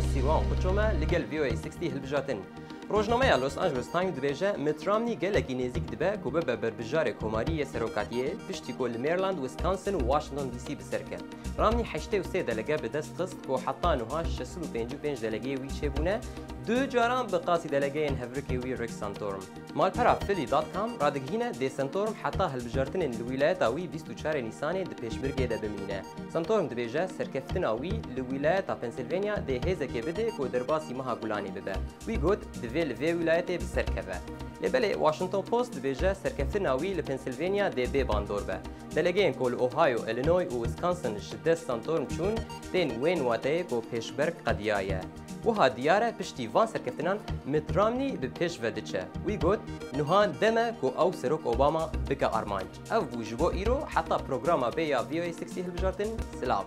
السيروان قطشوما لقل VOA 60 هلبجاتن روزنامه لوس آنجلوس تايم دبیجه مترامنی گلکی نزدیک دبه که به بربجار کماری سروکاتیه پشتی کل مریلند ویسکانسن و واشنطن دی سی بسرکه رامنی 83 دلگه به دست خست که حتی نوها 65 دلگه وی چه بونه دو جاران به قاسی دلگه این هفرکی وی ریک سانتورم مالپرا فیلی دات کام رادگهینه دی سانتورم حتی هلبجارتن الولايات آوی 24 نیسان د پیشبرگه ده بمینه سانتورم دبیجه سرکفتن آوی الولايات پنسیلوانیا ده هزه که بده که درباسی مها گولانی ببه وی گوت لفي ولايته بالسركبة لبلي واشنطن بوست بيجا سركفتنا وي لبنسلفانيا دي بي باندوربا دلجين كول اوهايو إلينوي وويسكونسن شدس سانتورم تشون تين وين واتي كو بيشبرك قديايا وها ديارة بشتي فان سركفتنان مترامني ببيش فدتشا ويقول نهان دما كو او سروك اوباما بكا ارمانج او بوجبو ايرو حتى بروغراما بيا VOA 60 هلبجارتن سلام